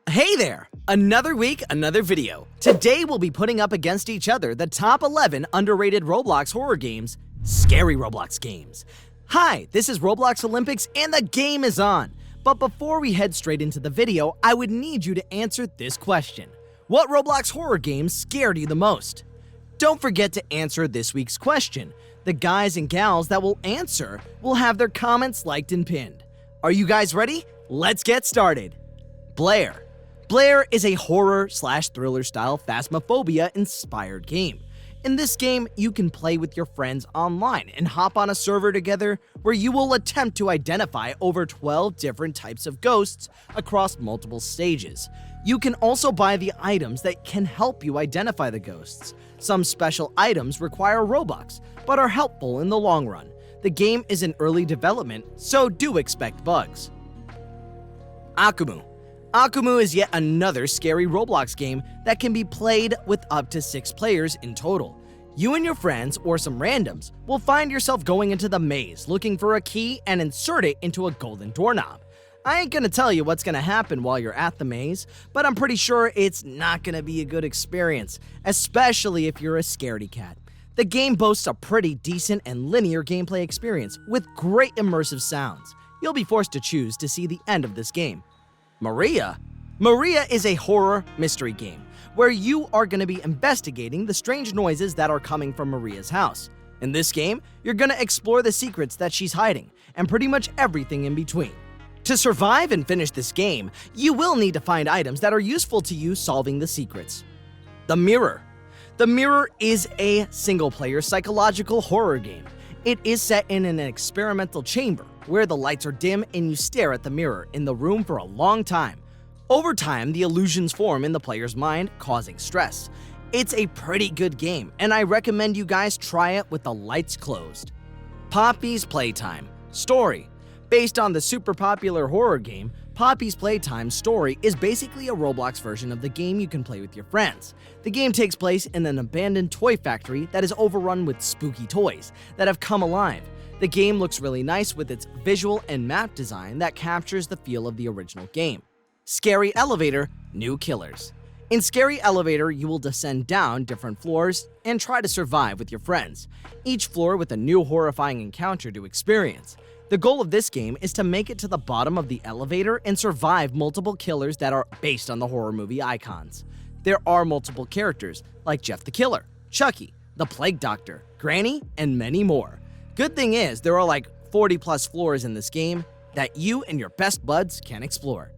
Hey there! Another week, another video. Today we'll be putting up against each other the top 11 underrated Roblox horror games, Scary Roblox Games. Hi, this is Roblox Olympics and the game is on. But before we head straight into the video, I would need you to answer this question. What Roblox horror games scared you the most? Don't forget to answer this week's question. The guys and gals that will answer will have their comments liked and pinned. Are you guys ready? Let's get started. Blair. Blair is a horror/thriller style phasmophobia-inspired game. In this game, you can play with your friends online and hop on a server together where you will attempt to identify over 12 different types of ghosts across multiple stages. You can also buy the items that can help you identify the ghosts. Some special items require Robux, but are helpful in the long run. The game is in early development, so do expect bugs. Akumu. Akumu is yet another scary Roblox game that can be played with up to 6 players in total. You and your friends, or some randoms, will find yourself going into the maze looking for a key and insert it into a golden doorknob. I ain't gonna tell you what's gonna happen while you're at the maze, but I'm pretty sure it's not gonna be a good experience, especially if you're a scaredy cat. The game boasts a pretty decent and linear gameplay experience with great immersive sounds. You'll be forced to choose to see the end of this game. Maria? Maria is a horror mystery game where you are going to be investigating the strange noises that are coming from Maria's house. In this game, you're going to explore the secrets that she's hiding and pretty much everything in between. To survive and finish this game, you will need to find items that are useful to you solving the secrets. The Mirror. The Mirror is a single-player psychological horror game. It is set in an experimental chamber where the lights are dim and you stare at the mirror in the room for a long time. Over time, the illusions form in the player's mind, causing stress. It's a pretty good game, and I recommend you guys try it with the lights closed. Poppy's Playtime Story. Based on the super popular horror game, Poppy's Playtime Story is basically a Roblox version of the game you can play with your friends. The game takes place in an abandoned toy factory that is overrun with spooky toys that have come alive. The game looks really nice with its visual and map design that captures the feel of the original game. Scary Elevator New Killers. In Scary Elevator, you will descend down different floors and try to survive with your friends, each floor with a new horrifying encounter to experience. The goal of this game is to make it to the bottom of the elevator and survive multiple killers that are based on the horror movie icons. There are multiple characters like Jeff the Killer, Chucky, the Plague Doctor, Granny, and many more. Good thing is, there are like 40 plus floors in this game that you and your best buds can explore.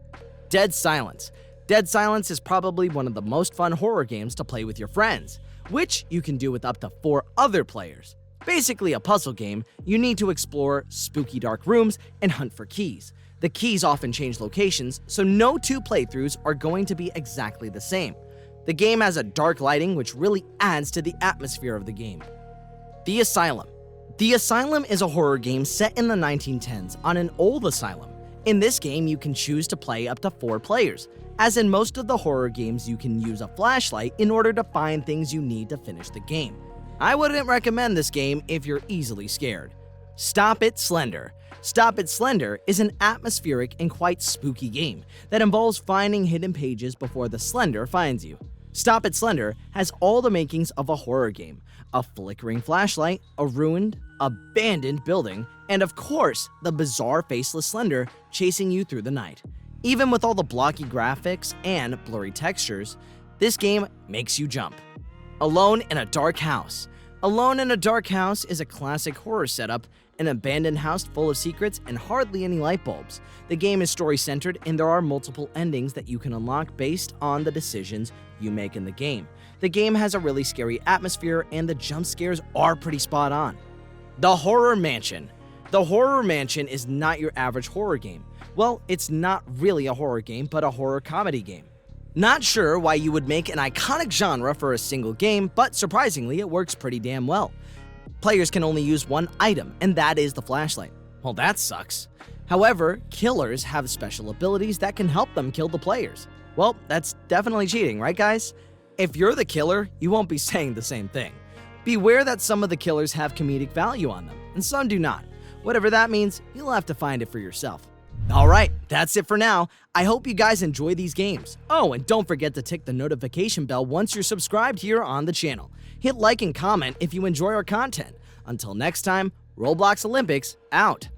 Dead Silence. Dead Silence is probably one of the most fun horror games to play with your friends, which you can do with up to 4 other players. Basically a puzzle game, you need to explore spooky dark rooms and hunt for keys. The keys often change locations, so no 2 playthroughs are going to be exactly the same. The game has a dark lighting which really adds to the atmosphere of the game. The Asylum. The Asylum is a horror game set in the 1910s on an old asylum. In this game, you can choose to play up to 4 players. As in most of the horror games, you can use a flashlight in order to find things you need to finish the game. I wouldn't recommend this game if you're easily scared. Stop It Slender. Stop It Slender is an atmospheric and quite spooky game that involves finding hidden pages before the Slender finds you. Stop It Slender has all the makings of a horror game: a flickering flashlight, a ruined, abandoned building, and of course, the bizarre faceless Slender chasing you through the night. Even with all the blocky graphics and blurry textures, this game makes you jump. Alone in a Dark House. Alone in a Dark House is a classic horror setup, an abandoned house full of secrets and hardly any light bulbs. The game is story-centered and there are multiple endings that you can unlock based on the decisions you make in the game. The game has a really scary atmosphere and the jump scares are pretty spot on. The Horror Mansion. The Horror Mansion is not your average horror game. Well, it's not really a horror game, but a horror comedy game. Not sure why you would make an iconic genre for a single game, but surprisingly, it works pretty damn well. Players can only use 1 item, and that is the flashlight. Well, that sucks. However, killers have special abilities that can help them kill the players. Well, that's definitely cheating, right guys? If you're the killer, you won't be saying the same thing. Beware that some of the killers have comedic value on them, and some do not. Whatever that means, you'll have to find it for yourself. Alright, that's it for now. I hope you guys enjoy these games. Oh, and don't forget to tick the notification bell once you're subscribed here on the channel. Hit like and comment if you enjoy our content. Until next time, Roblox Olympics out.